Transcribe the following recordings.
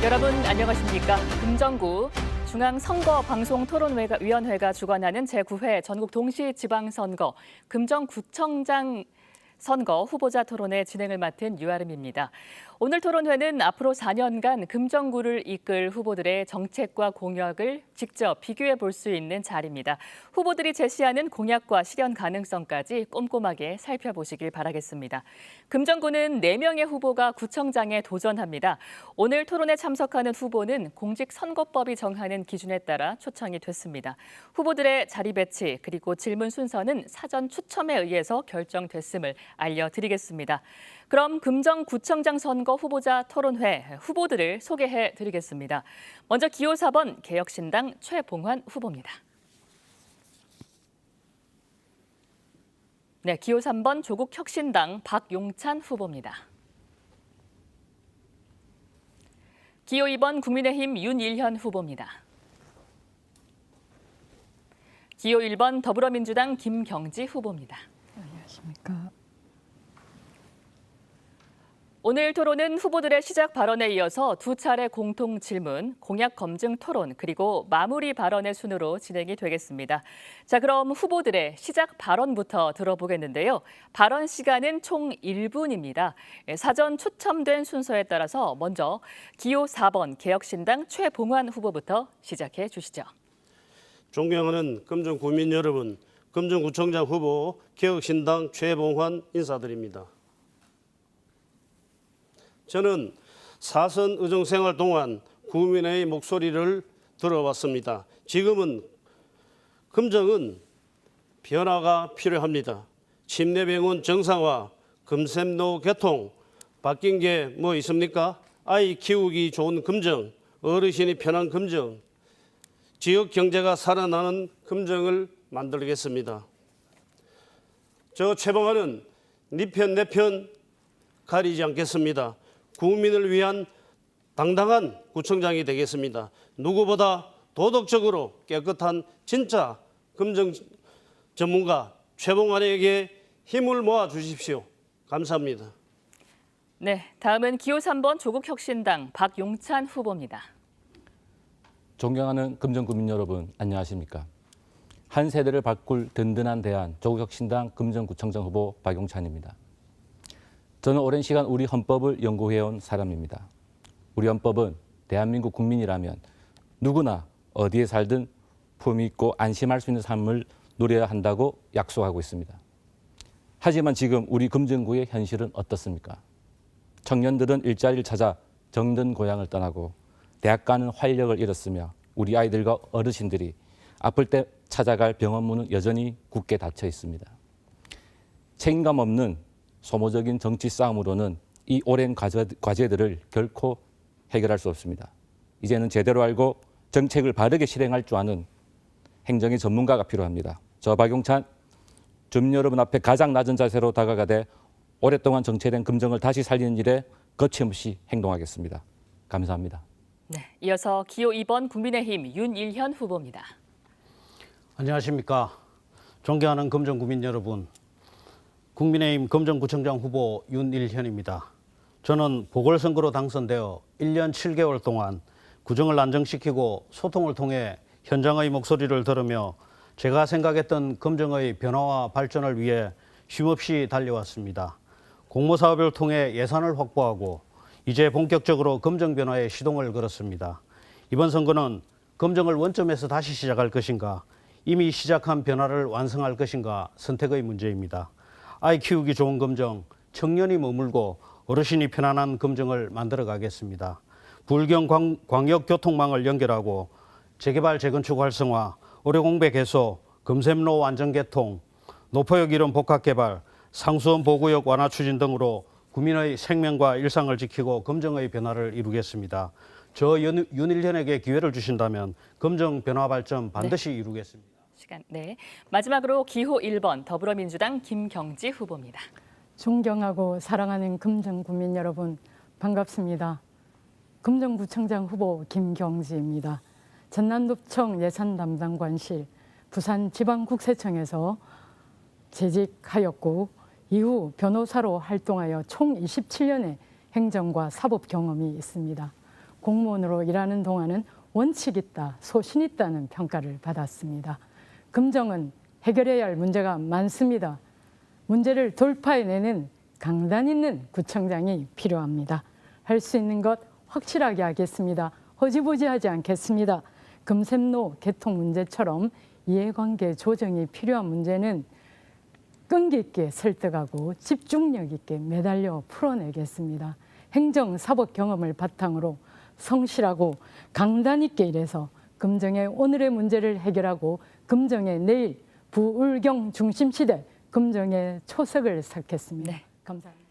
여러분 안녕하십니까? 금정구 중앙선거방송토론위원회가 주관하는 제9회 전국 동시지방선거 금정구청장 선거 후보자 토론회 진행을 맡은 유아름입니다. 오늘 토론회는 앞으로 4년간 금정구를 이끌 후보들의 정책과 공약을 직접 비교해 볼 수 있는 자리입니다. 후보들이 제시하는 공약과 실현 가능성까지 꼼꼼하게 살펴보시길 바라겠습니다. 금정구는 4명의 후보가 구청장에 도전합니다. 오늘 토론에 참석하는 후보는 공직선거법이 정하는 기준에 따라 초청이 됐습니다. 후보들의 자리 배치 그리고 질문 순서는 사전 추첨에 의해서 결정됐음을 알려드리겠습니다. 그럼 금정구청장 선거 후보자 토론회 후보들을 소개해 드리겠습니다. 먼저 기호 4번 개혁신당 최봉환 후보입니다. 네, 기호 3번 조국혁신당 박용찬 후보입니다. 기호 2번 국민의힘 윤일현 후보입니다. 기호 1번 더불어민주당 김경지 후보입니다. 안녕하십니까. 오늘 토론은 후보들의 시작 발언에 이어서 2차례 공통 질문, 공약 검증 토론, 그리고 마무리 발언의 순으로 진행이 되겠습니다. 자, 그럼 후보들의 시작 발언부터 들어보겠는데요. 발언 시간은 총 1분입니다. 사전 추첨된 순서에 따라서 먼저 기호 4번 개혁신당 최봉환 후보부터 시작해 주시죠. 존경하는 금정구민 여러분, 금정구청장 후보 개혁신당 최봉환 인사드립니다. 저는 사선 의정 생활 동안 구민의 목소리를 들어왔습니다. 지금은 금정은 변화가 필요합니다. 침례병원 정상화, 금샘로 개통, 바뀐 게 뭐 있습니까? 아이 키우기 좋은 금정, 어르신이 편한 금정, 지역 경제가 살아나는 금정을 만들겠습니다. 저 최봉환은 네 편 내 편 가리지 않겠습니다. 국민을 위한 당당한 구청장이 되겠습니다. 누구보다 도덕적으로 깨끗한 진짜 금정 전문가 최봉환에게 힘을 모아 주십시오. 감사합니다. 네, 다음은 기호 3번 조국혁신당 박용찬 후보입니다. 존경하는 금정구민 여러분, 안녕하십니까? 한 세대를 바꿀 든든한 대안 조국혁신당 금정구청장 후보 박용찬입니다. 저는 오랜 시간 우리 헌법을 연구해온 사람입니다. 우리 헌법은 대한민국 국민이라면 누구나 어디에 살든 품위 있고 안심할 수 있는 삶을 누려야 한다고 약속하고 있습니다. 하지만 지금 우리 금정구의 현실은 어떻습니까? 청년들은 일자리를 찾아 정든 고향을 떠나고 대학 가는 활력을 잃었으며 우리 아이들과 어르신들이 아플 때 찾아갈 병원 문은 여전히 굳게 닫혀 있습니다. 책임감 없는 소모적인 정치 싸움으로는 이 오랜 과제들을 결코 해결할 수 없습니다. 이제는 제대로 알고 정책을 바르게 실행할 줄 아는 행정의 전문가가 필요합니다. 저 박용찬, 주민 여러분 앞에 가장 낮은 자세로 다가가되 오랫동안 정체된 금정을 다시 살리는 일에 거침없이 행동하겠습니다. 감사합니다. 네, 이어서 기호 2번 국민의힘 윤일현 후보입니다. 안녕하십니까. 존경하는 금정구민 여러분. 국민의힘 금정구청장 후보 윤일현입니다. 저는 보궐선거로 당선되어 1년 7개월 동안 구정을 안정시키고 소통을 통해 현장의 목소리를 들으며 제가 생각했던 금정의 변화와 발전을 위해 쉼없이 달려왔습니다. 공모사업을 통해 예산을 확보하고 이제 본격적으로 금정 변화에 시동을 걸었습니다. 이번 선거는 금정을 원점에서 다시 시작할 것인가, 이미 시작한 변화를 완성할 것인가 선택의 문제입니다. 아이 키우기 좋은 금정, 청년이 머물고 어르신이 편안한 금정을 만들어 가겠습니다. 불경 광역교통망을 연결하고 재개발 재건축 활성화, 의료공백 해소, 금샘로 완전 개통, 노포역 이름 복합개발, 상수원 보구역 완화 추진 등으로 국민의 생명과 일상을 지키고 금정의 변화를 이루겠습니다. 저 윤일현에게 기회를 주신다면 금정 변화 발전 반드시 이루겠습니다. 네, 마지막으로 기호 1번 더불어민주당 김경지 후보입니다. 존경하고 사랑하는 금정구민 여러분, 반갑습니다. 금정구청장 후보 김경지입니다. 전남도청 예산담당관실, 부산지방국세청에서 재직하였고 이후 변호사로 활동하여 총 27년의 행정과 사법 경험이 있습니다. 공무원으로 일하는 동안은 원칙 있다, 소신 있다는 평가를 받았습니다. 금정은 해결해야 할 문제가 많습니다. 문제를 돌파해내는 강단 있는 구청장이 필요합니다. 할 수 있는 것 확실하게 하겠습니다. 허지부지하지 않겠습니다. 금샘로 개통 문제처럼 이해관계 조정이 필요한 문제는 끈기 있게 설득하고 집중력 있게 매달려 풀어내겠습니다. 행정, 사법 경험을 바탕으로 성실하고 강단 있게 일해서 금정의 오늘의 문제를 해결하고 금정의 내일 부울경 중심시대 금정의 초석을 쌓겠습니다. 네. 감사합니다.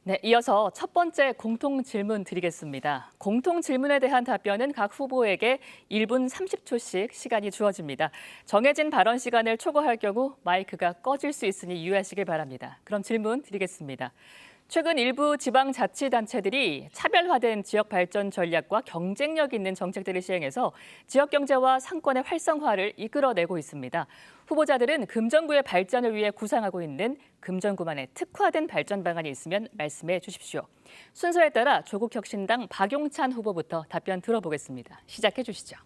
네, 이어서 첫 번째 공통 질문 드리겠습니다. 공통 질문에 대한 답변은 각 후보에게 1분 30초씩 시간이 주어집니다. 정해진 발언 시간을 초과할 경우 마이크가 꺼질 수 있으니 유의하시길 바랍니다. 그럼 질문 드리겠습니다. 최근 일부 지방자치단체들이 차별화된 지역 발전 전략과 경쟁력 있는 정책들을 시행해서 지역 경제와 상권의 활성화를 이끌어내고 있습니다. 후보자들은 금정구의 발전을 위해 구상하고 있는 금정구만의 특화된 발전 방안이 있으면 말씀해 주십시오. 순서에 따라 조국혁신당 박용찬 후보부터 답변 들어보겠습니다. 시작해 주시죠.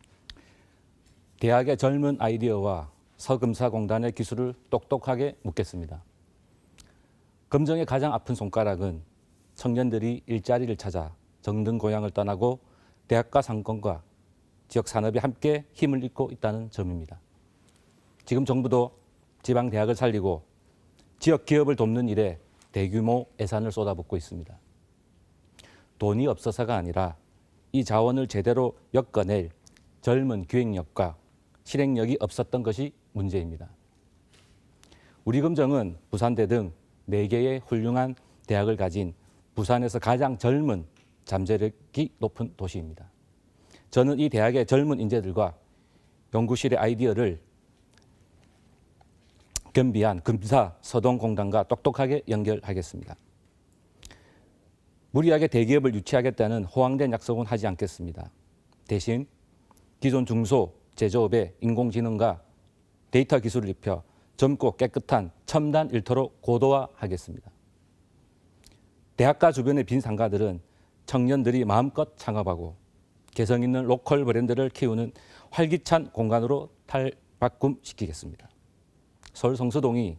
대학의 젊은 아이디어와 서금사공단의 기술을 똑똑하게 묻겠습니다. 금정의 가장 아픈 손가락은 청년들이 일자리를 찾아 정든 고향을 떠나고 대학과 상권과 지역 산업이 함께 힘을 잇고 있다는 점입니다. 지금 정부도 지방 대학을 살리고 지역 기업을 돕는 일에 대규모 예산을 쏟아붓고 있습니다. 돈이 없어서가 아니라 이 자원을 제대로 엮어낼 젊은 기획력과 실행력이 없었던 것이 문제입니다. 우리 금정은 부산대 등 4개의 훌륭한 대학을 가진 부산에서 가장 젊은 잠재력이 높은 도시입니다. 저는 이 대학의 젊은 인재들과 연구실의 아이디어를 겸비한 금사 서동공단과 똑똑하게 연결하겠습니다. 무리하게 대기업을 유치하겠다는 호황된 약속은 하지 않겠습니다. 대신 기존 중소 제조업의 인공지능과 데이터 기술을 입혀 젊고 깨끗한 첨단 일터로 고도화하겠습니다. 대학가 주변의 빈 상가들은 청년들이 마음껏 창업하고 개성 있는 로컬 브랜드를 키우는 활기찬 공간으로 탈바꿈시키겠습니다. 서울 성수동이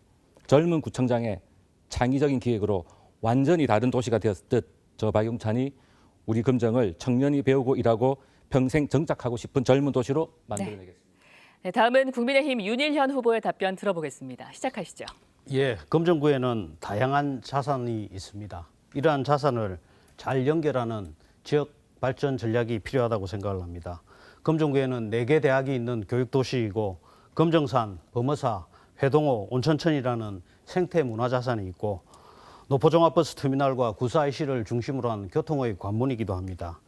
젊은 구청장의 창의적인 기획으로 완전히 다른 도시가 되었듯 저 박용찬이 우리 금정을 청년이 배우고 일하고 평생 정착하고 싶은 젊은 도시로 만들어내겠습니다. 네, 다음은 국민의힘 윤일현 후보의 답변 들어보겠습니다. 시작하시죠. 예, 금정구에는 다양한 자산이 있습니다. 이러한 자산을 잘 연결하는 지역 발전 전략이 필요하다고 생각을 합니다. 금정구에는 4개 대학이 있는 교육도시이고 금정산, 범어사, 회동호, 온천천이라는 생태 문화 자산이 있고 노포종합버스 터미널과 구사 IC를 중심으로 한 교통의 관문이기도 합니다.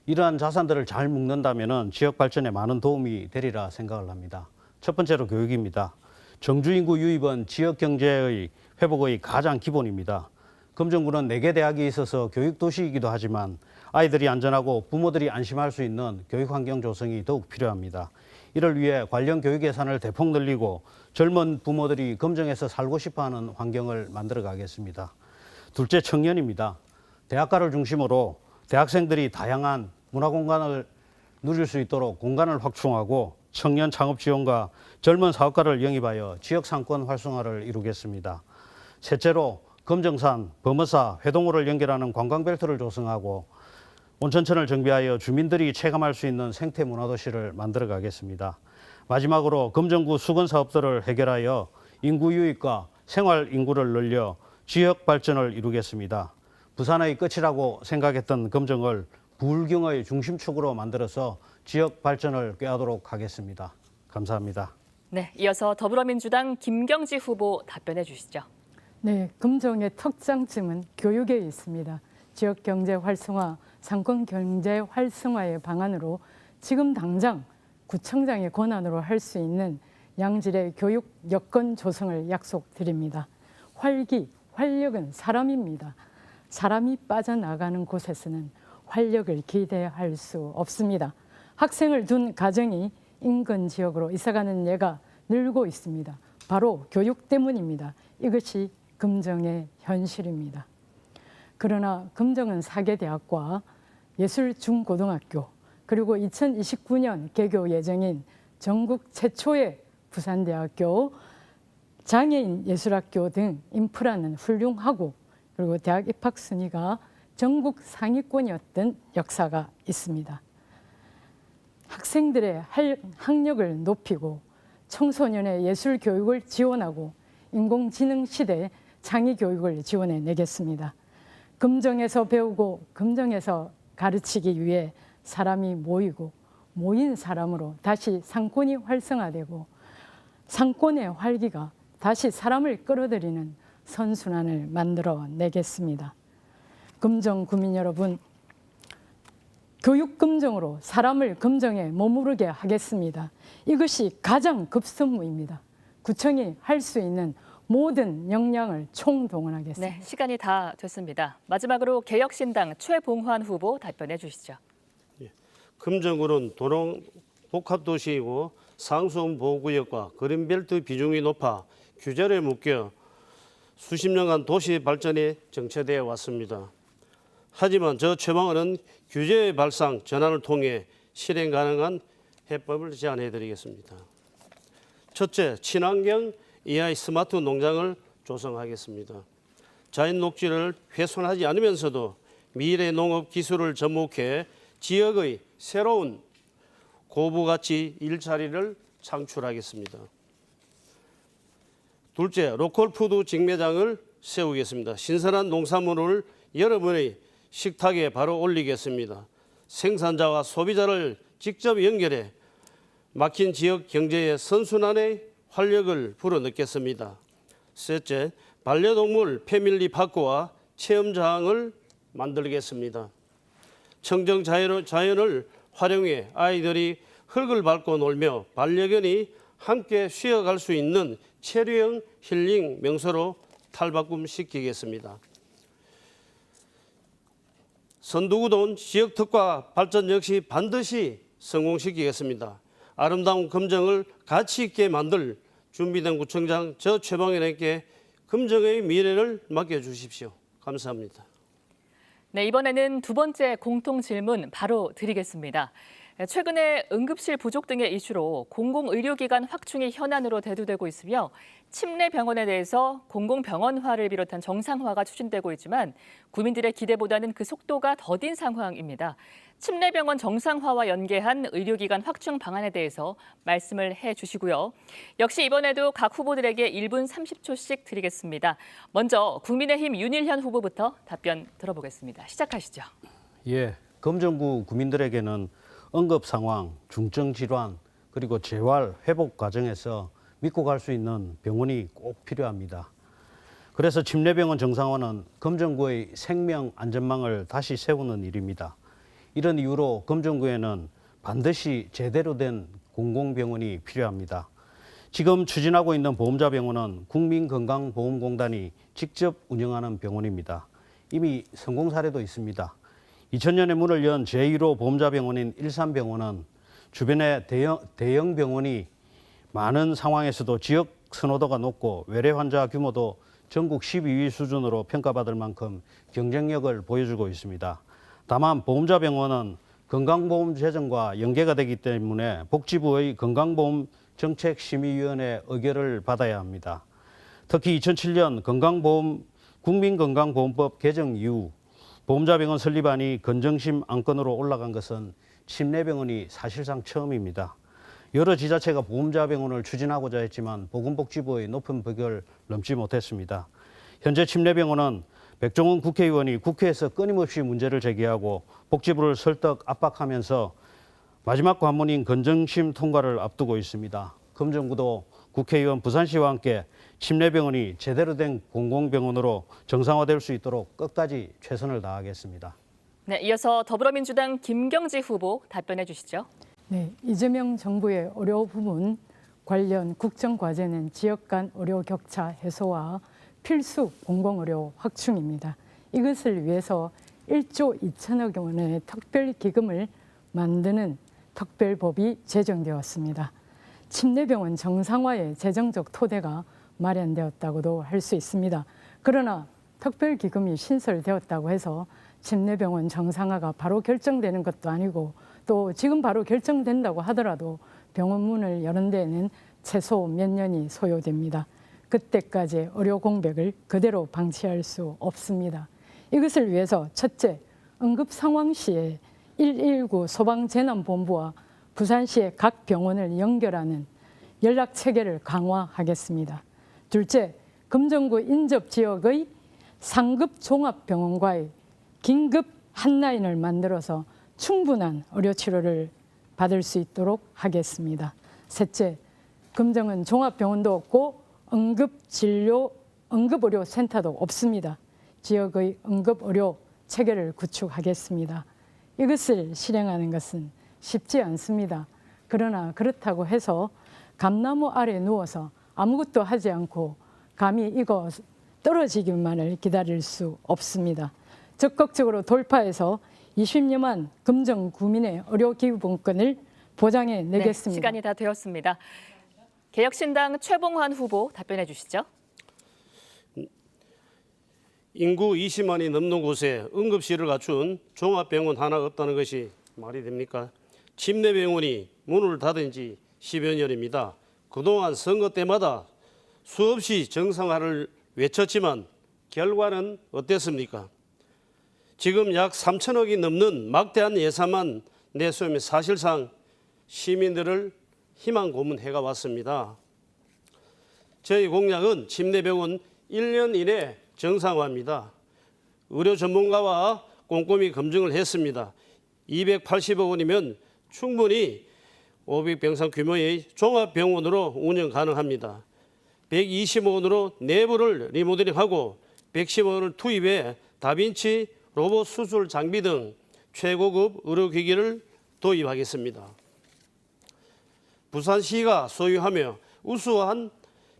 이러한 자산들을 잘 묶는다면 지역 발전에 많은 도움이 되리라 생각을 합니다. 첫 번째로 교육입니다. 정주인구 유입은 지역 경제의 회복의 가장 기본입니다. 금정구는 4개 대학이 있어서 교육도시이기도 하지만 아이들이 안전하고 부모들이 안심할 수 있는 교육환경 조성이 더욱 필요합니다. 이를 위해 관련 교육 예산을 대폭 늘리고 젊은 부모들이 금정에서 살고 싶어하는 환경을 만들어 가겠습니다. 둘째, 청년입니다. 대학가를 중심으로 대학생들이 다양한 문화공간을 누릴 수 있도록 공간을 확충하고 청년 창업 지원과 젊은 사업가를 영입하여 지역 상권 활성화를 이루겠습니다. 셋째로 금정산, 범어사, 회동호를 연결하는 관광벨트를 조성하고 온천천을 정비하여 주민들이 체감할 수 있는 생태 문화도시를 만들어 가겠습니다. 마지막으로 금정구 수건 사업들을 해결하여 인구 유입과 생활 인구를 늘려 지역 발전을 이루겠습니다. 부산의 끝이라고 생각했던 금정을 부울경의 중심축으로 만들어서 지역 발전을 꾀하도록 하겠습니다. 감사합니다. 네, 이어서 더불어민주당 김경지 후보 답변해 주시죠. 네, 금정의 특장점은 교육에 있습니다. 지역 경제 활성화, 상권 경제 활성화의 방안으로 지금 당장 구청장의 권한으로 할 수 있는 양질의 교육 여건 조성을 약속드립니다. 활력은 사람입니다. 사람이 빠져나가는 곳에서는 활력을 기대할 수 없습니다. 학생을 둔 가정이 인근 지역으로 이사가는 예가 늘고 있습니다. 바로 교육 때문입니다. 이것이 금정의 현실입니다. 그러나 금정은 4개 대학과 예술중고등학교, 그리고 2029년 개교 예정인 전국 최초의 부산대학교 장애인 예술학교 등 인프라는 훌륭하고, 그리고 대학 입학 순위가 전국 상위권이었던 역사가 있습니다. 학생들의 학력을 높이고 청소년의 예술 교육을 지원하고 인공지능 시대 창의 교육을 지원해 내겠습니다. 금정에서 배우고 금정에서 가르치기 위해 사람이 모이고 모인 사람으로 다시 상권이 활성화되고 상권의 활기가 다시 사람을 끌어들이는 선순환을 만들어 내겠습니다. 금정 구민 여러분, 교육 금정으로 사람을 금정에 머무르게 하겠습니다. 이것이 가장 급선무입니다. 구청이 할 수 있는 모든 역량을 총동원하겠습니다. 네, 시간이 다 됐습니다. 마지막으로 개혁신당 최봉환 후보 답변해 주시죠. 금정구는 도농 복합도시이고 상수원 보호구역과 그린벨트 비중이 높아 규제를 묶여 수십 년간 도시 발전이 정체되어 왔습니다. 하지만 저 최봉환은 규제의 발상 전환을 통해 실행 가능한 해법을 제안해 드리겠습니다. 첫째, 친환경 AI 스마트 농장을 조성하겠습니다. 자연 녹지를 훼손하지 않으면서도 미래 농업 기술을 접목해 지역의 새로운 고부가치 일자리를 창출하겠습니다. 둘째, 로컬푸드 직매장을 세우겠습니다. 신선한 농산물을 여러분의 식탁에 바로 올리겠습니다. 생산자와 소비자를 직접 연결해 막힌 지역 경제의 선순환의 활력을 불어넣겠습니다. 셋째, 반려동물 패밀리 파크와 체험장을 만들겠습니다. 청정 자연을 활용해 아이들이 흙을 밟고 놀며 반려견이 함께 쉬어갈 수 있는 체류형 힐링 명소로 탈바꿈시키겠습니다. 선두구동 지역 특화 발전 역시 반드시 성공시키겠습니다. 아름다운 금정을 가치 있게 만들 준비된 구청장 저 최봉환에게 금정의 미래를 맡겨주십시오. 감사합니다. 네, 이번에는 두 번째 공통 질문 바로 드리겠습니다. 최근에 응급실 부족 등의 이슈로 공공의료기관 확충이 현안으로 대두되고 있으며 침례 병원에 대해서 공공병원화를 비롯한 정상화가 추진되고 있지만 국민들의 기대보다는 그 속도가 더딘 상황입니다. 침례 병원 정상화와 연계한 의료기관 확충 방안에 대해서 말씀을 해주시고요. 역시 이번에도 각 후보들에게 1분 30초씩 드리겠습니다. 먼저 국민의힘 윤일현 후보부터 답변 들어보겠습니다. 시작하시죠. 예, 금정구 구민들에게는 응급 상황, 중증 질환, 그리고 재활, 회복 과정에서 믿고 갈 수 있는 병원이 꼭 필요합니다. 그래서 침례병원 정상화는 금정구의 생명 안전망을 다시 세우는 일입니다. 이런 이유로 금정구에는 반드시 제대로 된 공공병원이 필요합니다. 지금 추진하고 있는 보험자병원은 국민건강보험공단이 직접 운영하는 병원입니다. 이미 성공 사례도 있습니다. 2000년에 문을 연 제1호 보험자병원인 일산병원은 주변에 대형 병원이 많은 상황에서도 지역 선호도가 높고 외래 환자 규모도 전국 12위 수준으로 평가받을 만큼 경쟁력을 보여주고 있습니다. 다만 보험자병원은 건강보험 재정과 연계가 되기 때문에 복지부의 건강보험정책심의위원회 의결을 받아야 합니다. 특히 2007년 국민건강보험법 개정 이후 보험자병원 설립안이 건정심 안건으로 올라간 것은 침례병원이 사실상 처음입니다. 여러 지자체가 보험자병원을 추진하고자 했지만 보건복지부의 높은 벽을 넘지 못했습니다. 현재 침례병원은 백종원 국회의원이 국회에서 끊임없이 문제를 제기하고 복지부를 설득 압박하면서 마지막 관문인 건정심 통과를 앞두고 있습니다. 금정구도 국회의원 부산시와 함께 침례병원이 제대로 된 공공병원으로 정상화될 수 있도록 끝까지 최선을 다하겠습니다. 네, 이어서 더불어민주당 김경지 후보 답변해 주시죠. 네, 이재명 정부의 의료 부문 관련 국정과제는 지역 간 의료 격차 해소와 필수 공공의료 확충입니다. 이것을 위해서 1조 2천억 원의 특별기금을 만드는 특별법이 제정되었습니다. 침례병원 정상화의 재정적 토대가 마련되었다고도 할 수 있습니다. 그러나 특별기금이 신설되었다고 해서 침례병원 정상화가 바로 결정되는 것도 아니고 또 지금 바로 결정된다고 하더라도 병원 문을 여는 데에는 최소 몇 년이 소요됩니다. 그때까지 의료 공백을 그대로 방치할 수 없습니다. 이것을 위해서 첫째, 응급 상황 시에 119 소방재난본부와 부산시의 각 병원을 연결하는 연락 체계를 강화하겠습니다. 둘째, 금정구 인접 지역의 상급 종합병원과의 긴급 한라인을 만들어서 충분한 의료 치료를 받을 수 있도록 하겠습니다. 셋째, 금정은 종합병원도 없고 응급의료센터도 없습니다. 지역의 응급의료 체계를 구축하겠습니다. 이것을 실행하는 것은 쉽지 않습니다. 그러나 그렇다고 해서 감나무 아래 누워서 아무것도 하지 않고 감히 이거 떨어지기만을 기다릴 수 없습니다. 적극적으로 돌파해서 20여만 금정 구민의 의료기본권을 보장해 내겠습니다. 네, 시간이 다 되었습니다. 개혁신당 최봉환 후보 답변해 주시죠. 인구 20만이 넘는 곳에 응급실을 갖춘 종합병원 하나 없다는 것이 말이 됩니까? 침례병원이 문을 닫은 지 10여 년입니다. 그동안 선거 때마다 수없이 정상화를 외쳤지만 결과는 어땠습니까? 지금 약 3천억이 넘는 막대한 예산만 내세우며 사실상 시민들을 희망 고문해가 왔습니다. 저희 공약은 침례병원 1년 이내 정상화입니다. 의료 전문가와 꼼꼼히 검증을 했습니다. 280억 원이면 충분히 500병상 규모의 종합병원으로 운영 가능합니다. 120억 원으로 내부를 리모델링하고 110억 원을 투입해 다빈치 로봇 수술 장비 등 최고급 의료기기를 도입하겠습니다. 부산시가 소유하며 우수한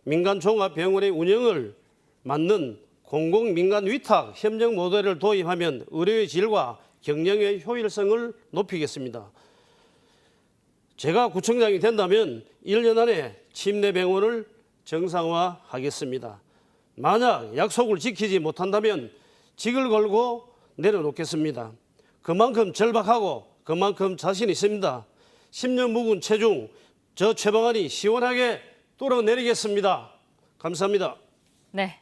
민간 종합병원의 운영을 맡는 공공민간 위탁 협력 모델을 도입하면 의료의 질과 경영의 효율성을 높이겠습니다. 제가 구청장이 된다면 1년 안에 침례병원을 정상화하겠습니다. 만약 약속을 지키지 못한다면 직을 걸고 내려놓겠습니다. 그만큼 절박하고 그만큼 자신 있습니다. 10년 묵은 체중 저 최봉환이 시원하게 뚫어내리겠습니다. 감사합니다. 네,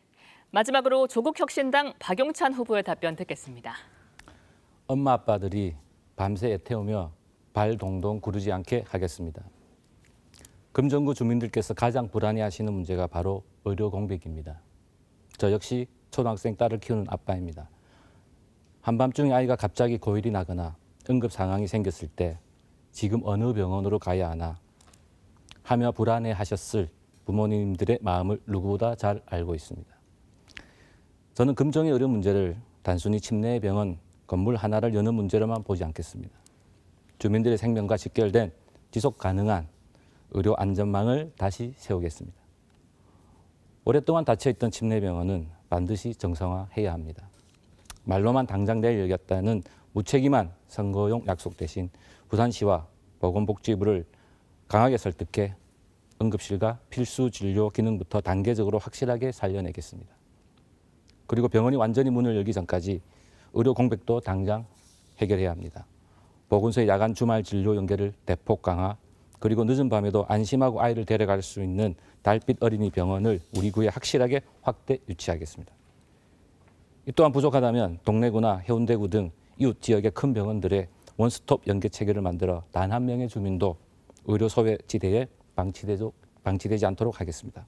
마지막으로 조국혁신당 박용찬 후보의 답변 듣겠습니다. 엄마 아빠들이 밤새 애태우며 발 동동 구르지 않게 하겠습니다. 금정구 주민들께서 가장 불안해하시는 문제가 바로 의료 공백입니다. 저 역시 초등학생 딸을 키우는 아빠입니다. 한밤중에 아이가 갑자기 고열이 나거나 응급 상황이 생겼을 때 지금 어느 병원으로 가야 하나 하며 불안해하셨을 부모님들의 마음을 누구보다 잘 알고 있습니다. 저는 금정의 의료 문제를 단순히 침례병원 건물 하나를 여는 문제로만 보지 않겠습니다. 주민들의 생명과 직결된 지속 가능한 의료 안전망을 다시 세우겠습니다. 오랫동안 닫혀있던 침례병원은 반드시 정상화해야 합니다. 말로만 당장 내일 열겠다는 무책임한 선거용 약속 대신 부산시와 보건복지부를 강하게 설득해 응급실과 필수 진료 기능부터 단계적으로 확실하게 살려내겠습니다. 그리고 병원이 완전히 문을 열기 전까지 의료 공백도 당장 해결해야 합니다. 보건소의 야간 주말 진료 연계를 대폭 강화, 그리고 늦은 밤에도 안심하고 아이를 데려갈 수 있는 달빛 어린이 병원을 우리 구에 확실하게 확대 유치하겠습니다. 이 또한 부족하다면 동래구나 해운대구 등 이웃 지역의 큰 병원들의 원스톱 연계 체계를 만들어 단 한 명의 주민도 의료 소외지대에 방치되지 않도록 하겠습니다.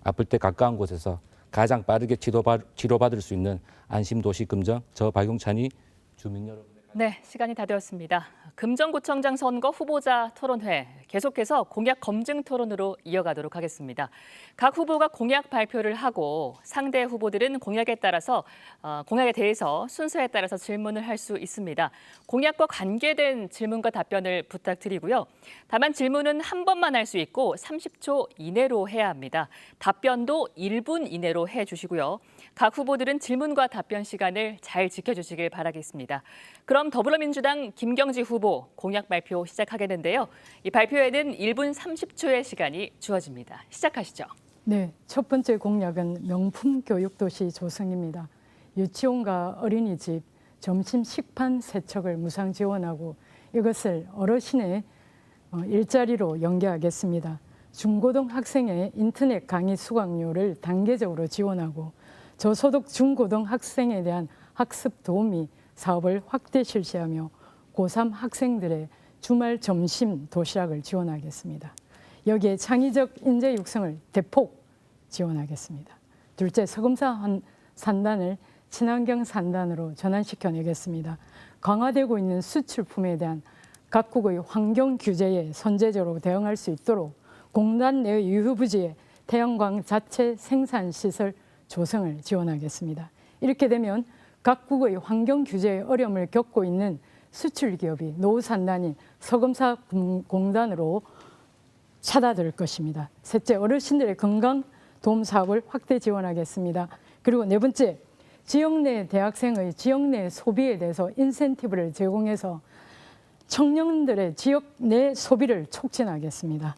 아플 때 가까운 곳에서 가장 빠르게 치료받을 수 있는 안심도시 금정, 저 박용찬이 주민 여러분. 네, 시간이 다 되었습니다. 금정구청장 선거 후보자 토론회 계속해서 공약 검증 토론으로 이어가도록 하겠습니다. 각 후보가 공약 발표를 하고 상대 후보들은 공약에 대해서 순서에 따라서 질문을 할 수 있습니다. 공약과 관계된 질문과 답변을 부탁드리고요. 다만 질문은 한 번만 할 수 있고 30초 이내로 해야 합니다. 답변도 1분 이내로 해주시고요. 각 후보들은 질문과 답변 시간을 잘 지켜주시길 바라겠습니다. 그럼 더불어민주당 김경지 후보 공약 발표 시작하겠는데요. 이 발표에는 1분 30초의 시간이 주어집니다. 시작하시죠. 네, 첫 번째 공약은 명품 교육도시 조성입니다. 유치원과 어린이집, 점심 식판 세척을 무상 지원하고 이것을 어르신의 일자리로 연계하겠습니다. 중고등 학생의 인터넷 강의 수강료를 단계적으로 지원하고 저소득 중고등 학생에 대한 학습 도우미 사업을 확대 실시하며 고3 학생들의 주말 점심 도시락을 지원하겠습니다. 여기에 창의적 인재 육성을 대폭 지원하겠습니다. 둘째, 서금사 산단을 친환경 산단으로 전환시켜내겠습니다. 강화되고 있는 수출품에 대한 각국의 환경 규제에 선제적으로 대응할 수 있도록 공단 내 유휴부지에 태양광 자체 생산 시설 조성을 지원하겠습니다. 이렇게 되면 각국의 환경 규제에 어려움을 겪고 있는 수출 기업이 노후 산단인 서금사 공단으로 찾아들 것입니다. 셋째, 어르신들의 건강 도움 사업을 확대 지원하겠습니다. 그리고 네 번째, 지역 내 대학생의 지역 내 소비에 대해서 인센티브를 제공해서 청년들의 지역 내 소비를 촉진하겠습니다.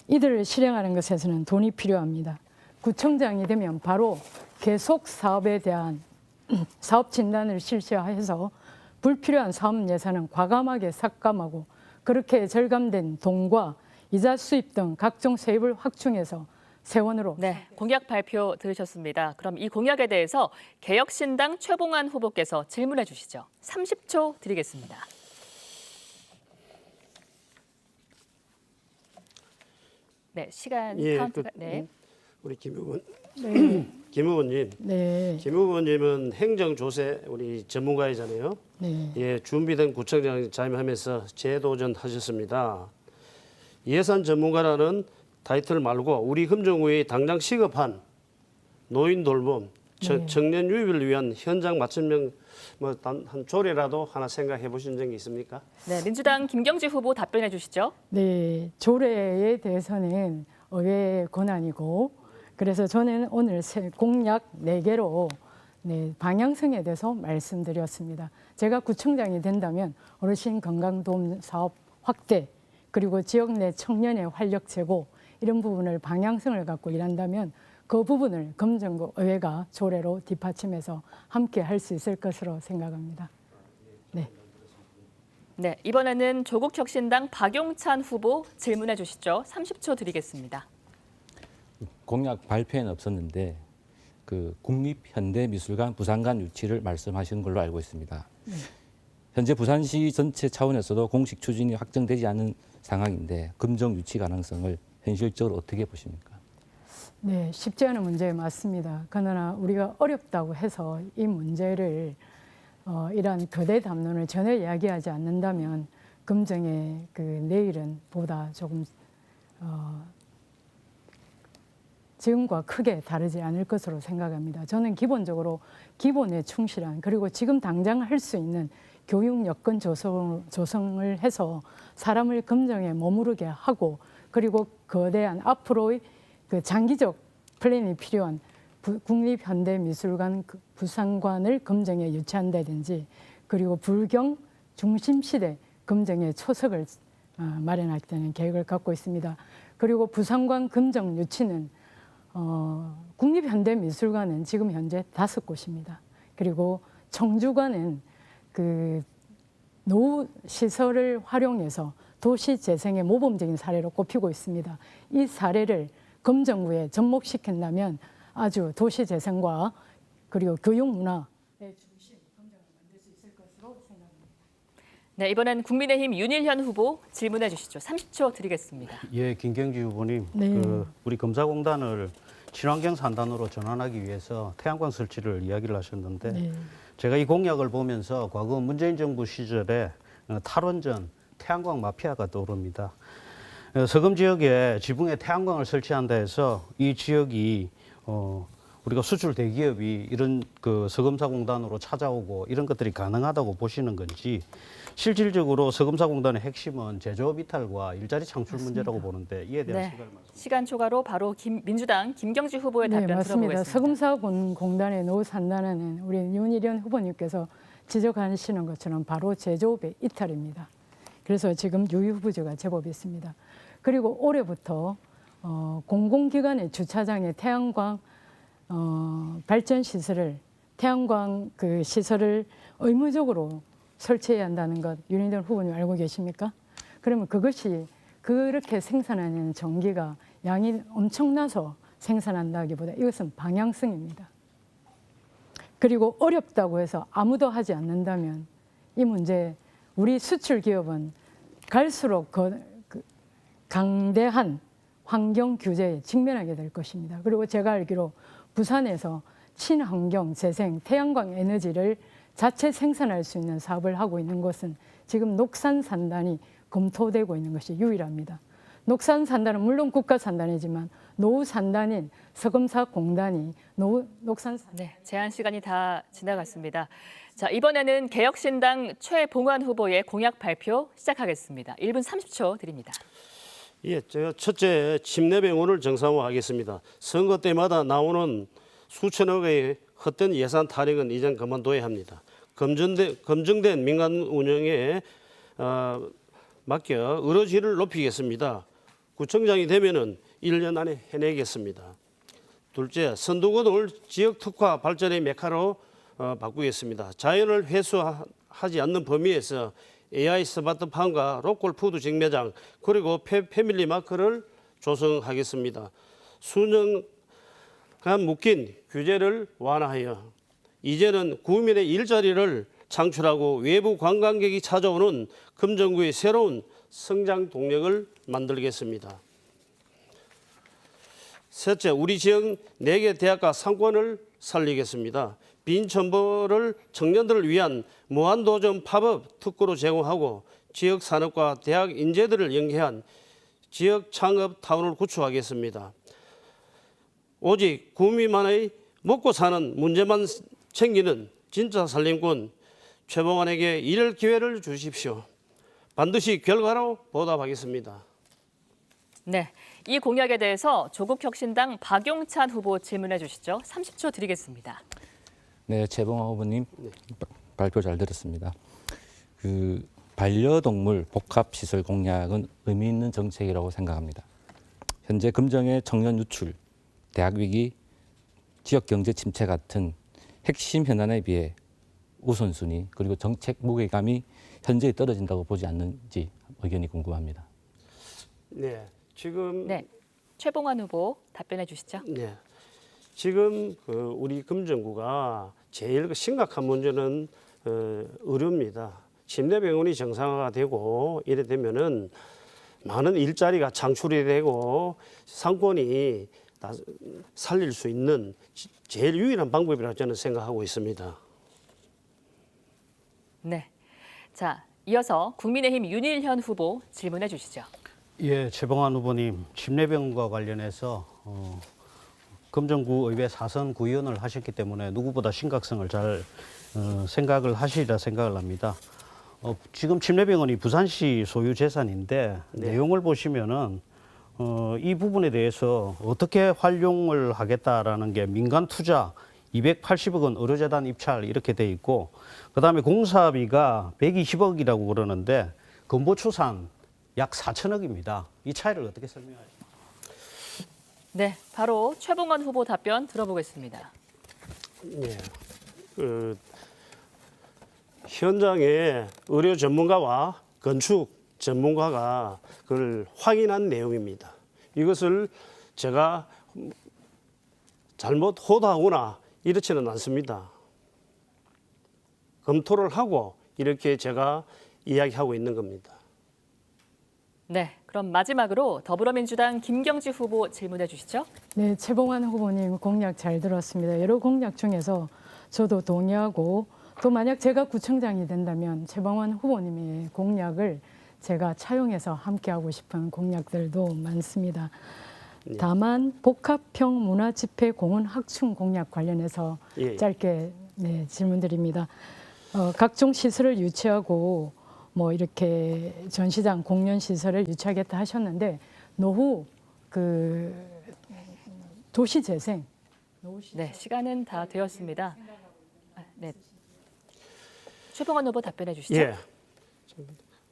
이들을 실행하는 것에서는 돈이 필요합니다. 구청장이 되면 바로 계속 사업에 대한 사업 진단을 실시해서 불필요한 사업 예산은 과감하게 삭감하고 그렇게 절감된 돈과 이자 수입 등 각종 세입을 확충해서 세원으로. 네, 공약 발표 들으셨습니다. 그럼 이 공약에 대해서 개혁신당 최봉환 후보께서 질문해 주시죠. 30초 드리겠습니다. 네, 시간 예, 카운트가 네. 우리 김 의원, 네. 김 의원님, 네. 김 의원님은 행정조세 우리 전문가이잖아요. 네. 예, 준비된 구청장 자임하면서 재도전하셨습니다. 예산 전문가라는 타이틀 말고 우리 금정구에 당장 시급한 노인 돌봄, 청년 유입을 위한 현장 맞춤형 한 조례라도 하나 생각해 보신 적이 있습니까? 네, 민주당 김경지 후보 답변해 주시죠. 네, 조례에 대해서는 의회의 권한이고 그래서 저는 오늘 공약 4개로 네, 방향성에 대해서 말씀드렸습니다. 제가 구청장이 된다면 어르신 건강도움 사업 확대 그리고 지역 내 청년의 활력 제고 이런 부분을 방향성을 갖고 일한다면 그 부분을 금정구 의회가 조례로 뒷받침해서 함께 할 수 있을 것으로 생각합니다. 네. 네, 이번에는 조국혁신당 박용찬 후보 질문해 주시죠. 30초 드리겠습니다. 공약 발표에는 없었는데 그 국립현대미술관 부산관 유치를 말씀하시는 걸로 알고 있습니다. 현재 부산시 전체 차원에서도 공식 추진이 확정되지 않은 상황인데 금정 유치 가능성을 현실적으로 어떻게 보십니까? 네, 쉽지 않은 문제 맞습니다. 그러나 우리가 어렵다고 해서 이 문제를 이러한 거대 담론을 전혀 이야기하지 않는다면 금정의 그 내일은 보다 조금 지금과 크게 다르지 않을 것으로 생각합니다. 저는 기본적으로 기본에 충실한 그리고 지금 당장 할 수 있는 교육 여건 조성을 해서 사람을 금정에 머무르게 하고 그리고 거대한 앞으로의 그 장기적 플랜이 필요한 국립현대미술관 부산관을 금정에 유치한다든지 그리고 불경 중심시대 금정에 초석을 마련하겠다는 계획을 갖고 있습니다. 그리고 부산관 금정 유치는 국립현대미술관은 지금 현재 5곳입니다. 그리고 청주관은 그 노후 시설을 활용해서 도시 재생의 모범적인 사례로 꼽히고 있습니다. 이 사례를 금정구에 접목시킨다면 아주 도시 재생과 그리고 교육 문화의 중심 금정을 만들 수 있을 것으로 생각합니다. 네, 이번엔 국민의힘 윤일현 후보 질문해 주시죠. 30초 드리겠습니다. 예, 김경지 후보님, 네. 우리 검사공단을 친환경 산단으로 전환하기 위해서 태양광 설치를 이야기를 하셨는데 네. 제가 이 공약을 보면서 과거 문재인 정부 시절에 탈원전 태양광 마피아가 떠오릅니다. 서금 지역에 지붕에 태양광을 설치한다 해서 이 지역이 우리가 수출 대기업이 이런 그 서금사공단으로 찾아오고 이런 것들이 가능하다고 보시는 건지 실질적으로 서금사공단의 핵심은 제조업 이탈과 일자리 창출 문제라고 보는데 이에 대한 네, 생각을 말씀. 시간 초과로 바로 민주당 김경지 후보의 네, 답변 맞습니다. 들어보겠습니다. 서금사공단의 노후 산단은 우리 윤일현 후보님께서 지적하시는 것처럼 바로 제조업의 이탈입니다. 그래서 지금 유휴부지가 제법 있습니다. 그리고 올해부터 공공기관의 주차장에 태양광 발전 시설을 태양광 그 시설을 의무적으로 설치해야 한다는 것 윤희동 후보님 알고 계십니까? 그러면 그것이 그렇게 생산하는 전기가 양이 엄청나서 생산한다기보다 이것은 방향성입니다. 그리고 어렵다고 해서 아무도 하지 않는다면 이 문제 우리 수출 기업은 갈수록 강대한 환경 규제에 직면하게 될 것입니다. 그리고 제가 알기로 부산에서 친환경 재생 태양광 에너지를 자체 생산할 수 있는 사업을 하고 있는 곳은 지금 녹산산단이 검토되고 있는 것이 유일합니다. 녹산산단은 물론 국가산단이지만 노후산단인 서금사공단이 녹산산단. 네, 제한 시간이 다 지나갔습니다. 자, 이번에는 개혁신당 최봉환 후보의 공약 발표 시작하겠습니다. 1분 30초 드립니다. 예, 제가 첫째 침례병원을 정상화하겠습니다. 선거 때마다 나오는 수천억의 헛된 예산 타령은 이젠 그만둬야 합니다. 검증된 민간 운영에 맡겨 의료질을 높이겠습니다. 구청장이 되면은 1년 안에 해내겠습니다. 둘째, 선두구동을 지역 특화 발전의 메카로 바꾸겠습니다. 자연을 회수하지 않는 범위에서 AI 스마트팜과 로컬 푸드 직매장 그리고 패밀리 마트를 조성하겠습니다. 수년간 묶인 규제를 완화하여 이제는 구민의 일자리를 창출하고 외부 관광객이 찾아오는 금정구의 새로운 성장 동력을 만들겠습니다. 셋째, 우리 지역 4개 대학과 상권을 살리겠습니다. 빈 첨보를 청년들을 위한 무한도전 팝업 특구로 제공하고 지역 산업과 대학 인재들을 연계한 지역 창업 타운을 구축하겠습니다. 오직 구민만의 먹고 사는 문제만 챙기는 진짜 살림꾼 최봉환에게 일할 기회를 주십시오. 반드시 결과로 보답하겠습니다. 네, 이 공약에 대해서 조국혁신당 박용찬 후보 질문해 주시죠. 30초 드리겠습니다. 네, 최봉환 후보님 발표 잘 들었습니다. 그 반려동물 복합시설 공약은 의미 있는 정책이라고 생각합니다. 현재 금정의 청년 유출, 대학 위기, 지역 경제 침체 같은 핵심 현안에 비해 우선순위 그리고 정책 무게감이 현저히 떨어진다고 보지 않는지 의견이 궁금합니다. 네, 지금 네, 최봉환 후보 답변해 주시죠. 네, 지금 우리 금정구가 제일 심각한 문제는 의료입니다. 침례병원이 정상화가 되고 이래 되면은 많은 일자리가 창출이 되고 상권이 살릴 수 있는 제일 유일한 방법이라고 저는 생각하고 있습니다. 네, 자, 이어서 국민의힘 윤일현 후보 질문해 주시죠. 예, 최봉환 후보님, 침례병원과 관련해서 금정구 의회 4선 구의원을 하셨기 때문에 누구보다 심각성을 잘 생각을 하시리라 생각을 합니다. 지금 침례병원이 부산시 소유 재산인데 내용을 보시면은 이 부분에 대해서 어떻게 활용을 하겠다라는 게 민간 투자 280억 원 의료재단 입찰 이렇게 돼 있고 그다음에 공사비가 120억이라고 그러는데 건보추산 약 4천억입니다. 이 차이를 어떻게 설명하십니까? 네, 바로 최봉환 후보 답변 들어보겠습니다. 예, 현장에 의료 전문가와 건축 전문가가 그걸 확인한 내용입니다. 이것을 제가 잘못 호도하거나 이렇지는 않습니다. 검토를 하고 이렇게 제가 이야기하고 있는 겁니다. 네, 그럼 마지막으로 더불어민주당 김경지 후보 질문해 주시죠. 네, 최봉환 후보님 공약 잘 들었습니다. 여러 공약 중에서 저도 동의하고 또 만약 제가 구청장이 된다면 최봉환 후보님의 공약을 제가 차용해서 함께하고 싶은 공약들도 많습니다. 다만 복합형 문화집회 공원 확충 공약 관련해서 짧게 질문드립니다. 각종 시설을 유치하고 뭐 이렇게 전시장 공연 시설을 유치하겠다 하셨는데 노후 그 도시 재생. 네, 시간은 다 되었습니다. 네, 최봉환 후보 답변해 주시죠. 예,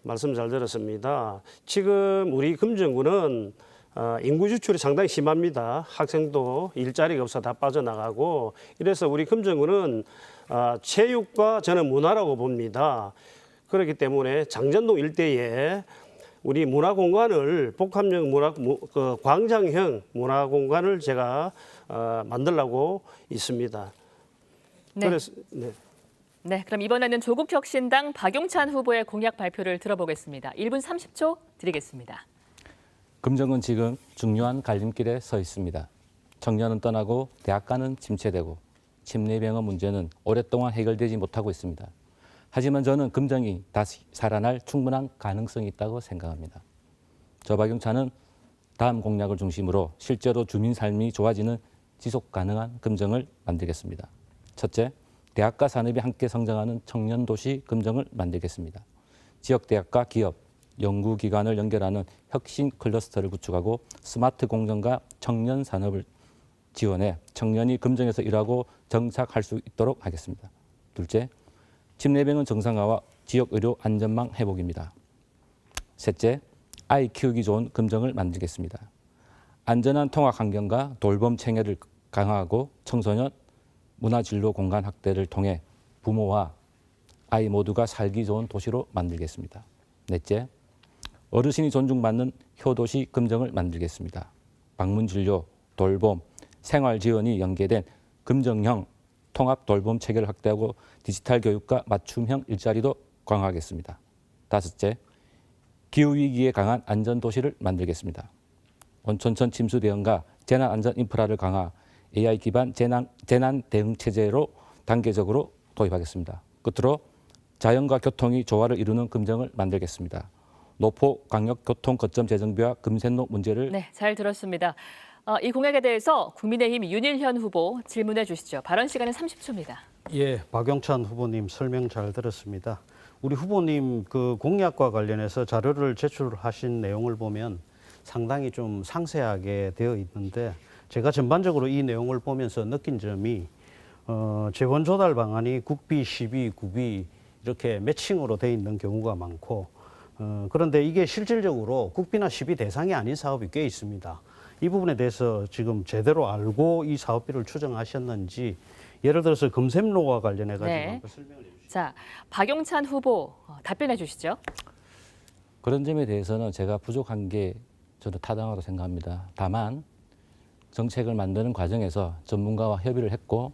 말씀 잘 들었습니다. 지금 우리 금정구는 인구 유출이 상당히 심합니다. 학생도 일자리가 없어 다 빠져나가고 이래서 우리 금정구는 체육과 저는 문화라고 봅니다. 그렇기 때문에 장전동 일대에 우리 문화공간을 복합형 광장형 문화공간을 제가 만들려고 있습니다. 네. 그래서 네. 네, 그럼 이번에는 조국혁신당 박용찬 후보의 공약 발표를 들어보겠습니다. 1분 30초 드리겠습니다. 금정은 지금 중요한 갈림길에 서 있습니다. 청년은 떠나고 대학가는 침체되고 침례병원 문제는 오랫동안 해결되지 못하고 있습니다. 하지만 저는 금정이 다시 살아날 충분한 가능성이 있다고 생각합니다. 저 박용찬은 다음 공약을 중심으로 실제로 주민 삶이 좋아지는 지속 가능한 금정을 만들겠습니다. 첫째, 대학과 산업이 함께 성장하는 청년도시 금정을 만들겠습니다. 지역대학과 기업, 연구기관을 연결하는 혁신 클러스터를 구축하고 스마트 공정과 청년 산업을 지원해 청년이 금정에서 일하고 정착할 수 있도록 하겠습니다. 둘째, 침례병원 정상화와 지역의료 안전망 회복입니다. 셋째, 아이 키우기 좋은 금정을 만들겠습니다. 안전한 통학 환경과 돌봄 체계를 강화하고 청소년 문화진로 공간 확대를 통해 부모와 아이 모두가 살기 좋은 도시로 만들겠습니다. 넷째, 어르신이 존중받는 효도시 금정을 만들겠습니다. 방문진료, 돌봄, 생활지원이 연계된 금정형 통합 돌봄 체계를 확대하고 디지털 교육과 맞춤형 일자리도 강화하겠습니다. 다섯째, 기후위기에 강한 안전도시를 만들겠습니다. 온천천 침수 대응과 재난안전 인프라를 강화, AI 기반 재난 대응 체제로 단계적으로 도입하겠습니다. 끝으로 자연과 교통이 조화를 이루는 금정을 만들겠습니다. 노포 광역교통 거점 재정비와 금센로 문제를 네, 잘 들었습니다. 이 공약에 대해서 국민의힘 윤일현 후보 질문해 주시죠. 발언 시간은 30초입니다. 예, 박용찬 후보님 설명 잘 들었습니다. 우리 후보님 그 공약과 관련해서 자료를 제출하신 내용을 보면 상당히 좀 상세하게 되어 있는데 제가 전반적으로 이 내용을 보면서 느낀 점이 재원 조달 방안이 국비, 시비, 구비 이렇게 매칭으로 돼 있는 경우가 많고 그런데 이게 실질적으로 국비나 시비 대상이 아닌 사업이 꽤 있습니다. 이 부분에 대해서 지금 제대로 알고 이 사업비를 추정하셨는지 예를 들어서 금샘로와 관련해 가지고 네. 한번 설명을 해 주시죠. 자, 박용찬 후보 답변해 주시죠. 그런 점에 대해서는 제가 부족한 게 저도 타당하다고 생각합니다. 다만 정책을 만드는 과정에서 전문가와 협의를 했고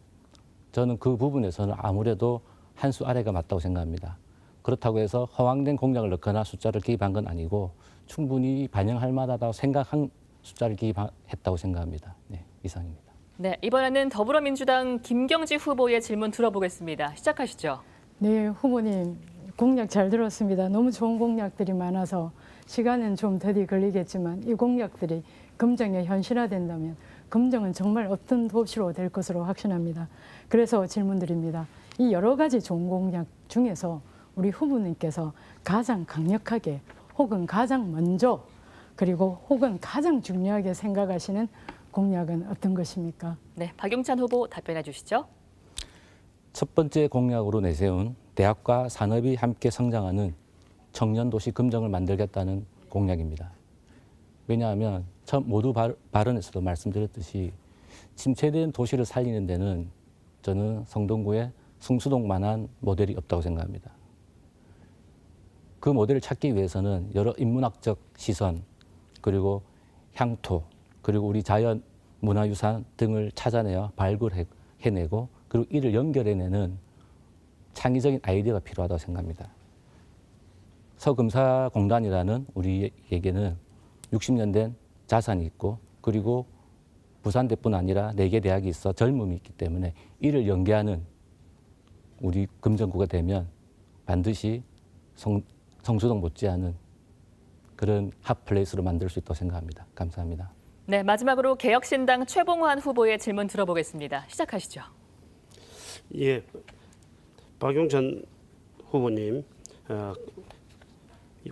저는 그 부분에서는 아무래도 한 수 아래가 맞다고 생각합니다. 그렇다고 해서 허황된 공약을 넣거나 숫자를 기입한 건 아니고 충분히 반영할 만하다고 생각한 숫자를 기입했다고 생각합니다. 네, 이상입니다. 네, 이번에는 더불어민주당 김경지 후보의 질문 들어보겠습니다. 시작하시죠. 네, 후보님 공약 잘 들었습니다. 너무 좋은 공약들이 많아서 시간은 좀 더디 걸리겠지만 이 공약들이 금정에 현실화된다면 금정은 정말 어떤 도시로 될 것으로 확신합니다. 그래서 질문드립니다. 이 여러 가지 좋은 공약 중에서 우리 후보님께서 가장 강력하게 혹은 가장 먼저 그리고 혹은 가장 중요하게 생각하시는 공약은 어떤 것입니까? 네, 박용찬 후보 답변해 주시죠. 첫 번째 공약으로 내세운 대학과 산업이 함께 성장하는 청년도시 금정을 만들겠다는 공약입니다. 왜냐하면 처음 모두 발언에서도 말씀드렸듯이 침체된 도시를 살리는 데는 저는 성동구에 성수동만한 모델이 없다고 생각합니다. 그 모델을 찾기 위해서는 여러 인문학적 시선, 그리고 향토, 그리고 우리 자연, 문화유산 등을 찾아내어 발굴해내고 그리고 이를 연결해내는 창의적인 아이디어가 필요하다고 생각합니다. 서금사공단이라는 우리에게는 60년 된 자산이 있고 그리고 부산대뿐 아니라 4개 대학이 있어 젊음이 있기 때문에 이를 연계하는 우리 금정구가 되면 반드시 성수동 못지않은 그런 핫플레이스로 만들 수 있다고 생각합니다. 감사합니다. 네, 마지막으로 개혁신당 최봉환 후보의 질문 들어보겠습니다. 시작하시죠. 예, 박용찬 후보님,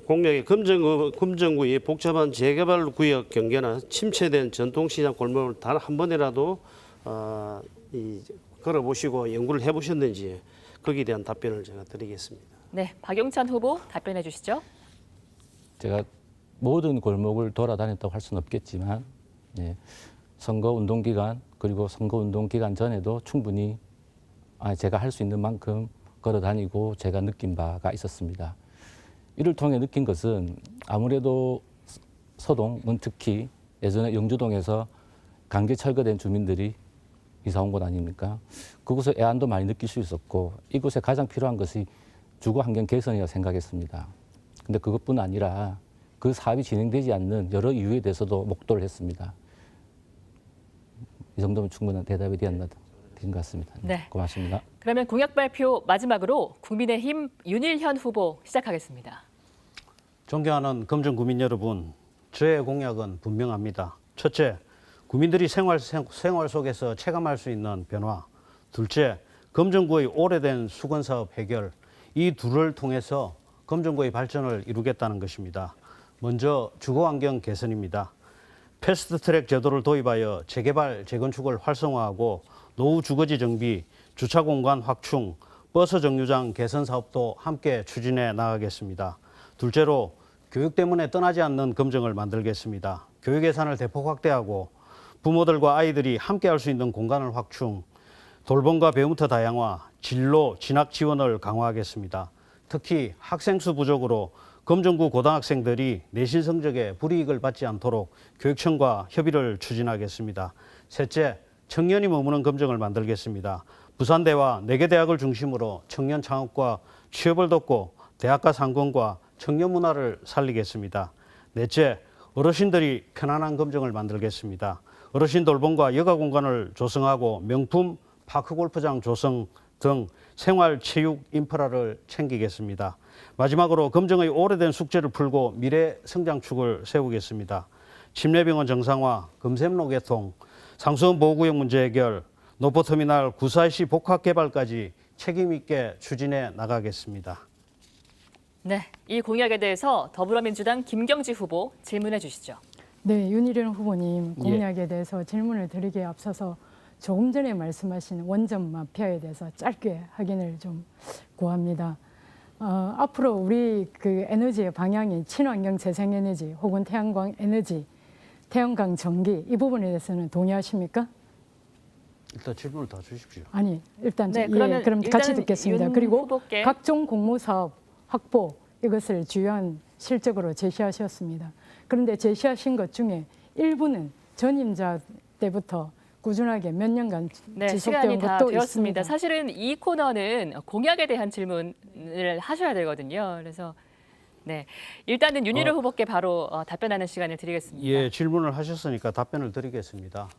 공약의 금정구의 복잡한 재개발 구역 경계나 침체된 전통시장 골목을 단 한 번이라도 걸어보시고 연구를 해보셨는지 거기에 대한 답변을 제가 드리겠습니다. 네, 박용찬 후보 답변해 주시죠. 제가 모든 골목을 돌아다녔다고 할 수는 없겠지만 예, 선거 운동 기간 그리고 선거 운동 기간 전에도 충분히 제가 할 수 있는 만큼 걸어 다니고 제가 느낀 바가 있었습니다. 이를 통해 느낀 것은 아무래도 서동은 특히 예전에 영주동에서 강제 철거된 주민들이 이사 온 곳 아닙니까? 그곳에 애안도 많이 느낄 수 있었고 이곳에 가장 필요한 것이 주거 환경 개선이라고 생각했습니다. 근데 그것뿐 아니라 그 사업이 진행되지 않는 여러 이유에 대해서도 목도를 했습니다. 이 정도면 충분한 대답이 된 것 같습니다. 네. 고맙습니다. 그러면 공약 발표 마지막으로 국민의힘 윤일현 후보 시작하겠습니다. 존경하는 금정 구민 여러분, 저의 공약은 분명합니다. 첫째, 국민들이 생활 속에서 체감할 수 있는 변화. 둘째, 금정구의 오래된 수건사업 해결. 이 둘을 통해서 금정구의 발전을 이루겠다는 것입니다. 먼저 주거환경 개선입니다. 패스트트랙 제도를 도입하여 재개발, 재건축을 활성화하고 노후 주거지 정비, 주차공간 확충, 버스 정류장 개선 사업도 함께 추진해 나가겠습니다. 둘째로 교육 때문에 떠나지 않는 금정을 만들겠습니다. 교육 예산을 대폭 확대하고 부모들과 아이들이 함께 할 수 있는 공간을 확충, 돌봄과 배움터 다양화, 진로, 진학 지원을 강화하겠습니다. 특히 학생 수 부족으로 금정구 고등학생들이 내신 성적에 불이익을 받지 않도록 교육청과 협의를 추진하겠습니다. 셋째, 청년이 머무는 금정을 만들겠습니다. 부산대와 4개 대학을 중심으로 청년 창업과 취업을 돕고 대학가 상권과 청년 문화를 살리겠습니다. 넷째, 어르신들이 편안한 금정을 만들겠습니다. 어르신 돌봄과 여가 공간을 조성하고 명품 파크 골프장 조성 등 생활 체육 인프라를 챙기겠습니다. 마지막으로 금정의 오래된 숙제를 풀고 미래 성장축을 세우겠습니다. 침례병원 정상화, 금샘로 개통, 상수원 보호구역 문제 해결, 노포터미널 구사시 복합 개발까지 책임 있게 추진해 나가겠습니다. 네, 이 공약에 대해서 더불어민주당 김경지 후보 질문해 주시죠. 네, 윤일현 후보님 공약에 대해서 질문을 드리기에 앞서서 조금 전에 말씀하신 원전 마피아에 대해서 짧게 확인을 좀 구합니다. 앞으로 우리 그 에너지의 방향이 친환경 재생에너지 혹은 태양광 에너지, 태양광 전기 이 부분에 대해서는 동의하십니까? 일단 질문을 다 주십시오. 아니 일단 네, 예, 그러면 그럼 같이 일단은 듣겠습니다. 윤 그리고 후보께. 각종 공모 사업 확보 이것을 주요한 실적으로 제시하셨습니다. 그런데 제시하신 것 중에 일부는 전임자 때부터 꾸준하게 몇 년간 네, 시간이 지속된 다 것도 되었습니다. 있습니다. 사실은 이 코너는 공약에 대한 질문을 하셔야 되거든요. 그래서 네, 일단은 윤일현 후보께 바로 답변하는 시간을 드리겠습니다. 예, 질문을 하셨으니까 답변을 드리겠습니다.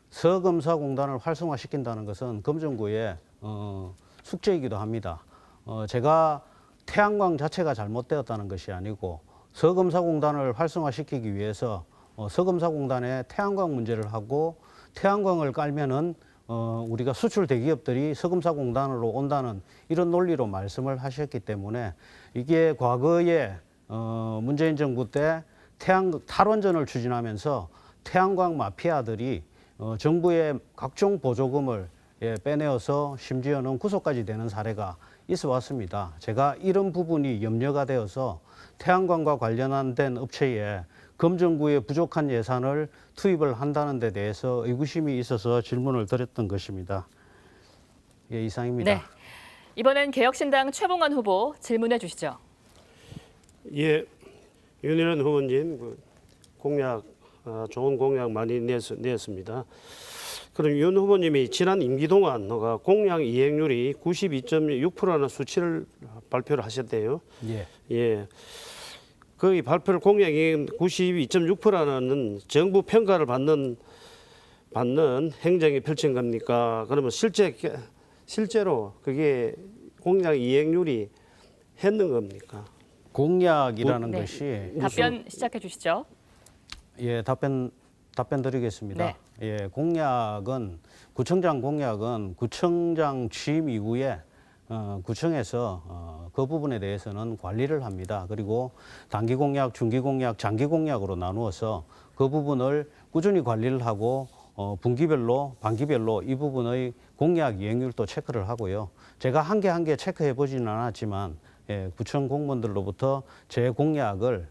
서검사공단을 활성화시킨다는 것은 금정구의 숙제이기도 합니다. 제가 태양광 자체가 잘못되었다는 것이 아니고 서검사공단을 활성화시키기 위해서 서검사공단에 태양광 문제를 하고 태양광을 깔면은 우리가 수출 대기업들이 서검사공단으로 온다는 이런 논리로 말씀을 하셨기 때문에 이게 과거에 문재인 정부 때 탈원전을 추진하면서 태양광 마피아들이 정부의 각종 보조금을 빼내어서 심지어는 구속까지 되는 사례가 있어 왔습니다. 제가 이런 부분이 염려가 되어서 태양광과 관련된 업체에 금정구의 부족한 예산을 투입을 한다는 데 대해서 의구심이 있어서 질문을 드렸던 것입니다. 예, 이상입니다. 네, 이번엔 개혁신당 최봉원 후보 질문해 주시죠. 예, 윤일현 후보님 그 공약 좋은 공약 많이 냈습니다. 그럼 윤 후보님이 지난 임기 동안 공약 이행률이 92.6%라는 수치를 발표를 하셨대요. 예. 예. 그 발표를 공약이 92.6%라는 정부 평가를 받는 행정이 펼친 겁니까? 그러면 실제로 그게 공약 이행률이 했는 겁니까? 공약이라는 네. 것이 답변 시작해 주시죠. 예, 답변 드리겠습니다. 네. 예, 구청장 공약은 구청장 취임 이후에 구청에서 그 부분에 대해서는 관리를 합니다. 그리고 단기 공약, 중기 공약, 장기 공약으로 나누어서 그 부분을 꾸준히 관리를 하고 분기별로, 반기별로 이 부분의 공약 이행률도 체크를 하고요. 제가 한 개 한 개 체크해 보지는 않았지만 구청 공무원들로부터 제 공약을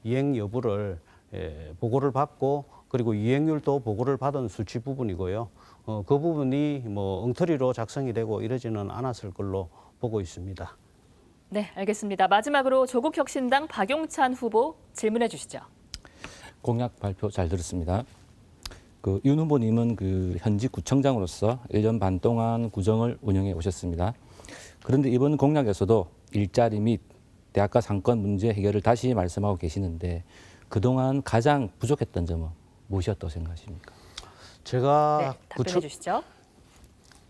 이행 여부를 보고를 받고 그리고 이행률도 보고를 받은 수치 부분이고요. 그 부분이 뭐 엉터리로 작성이 되고 이러지는 않았을 걸로 보고 있습니다. 네, 알겠습니다. 마지막으로 조국혁신당 박용찬 후보 질문해 주시죠. 공약 발표 잘 들었습니다. 윤 후보님은 현직 구청장으로서 1년 반 동안 구정을 운영해 오셨습니다. 그런데 이번 공약에서도 일자리 및 대학가 상권 문제 해결을 다시 말씀하고 계시는데 그동안 가장 부족했던 점은 무엇이었다고 생각하십니까? 제가 답변해 주시죠.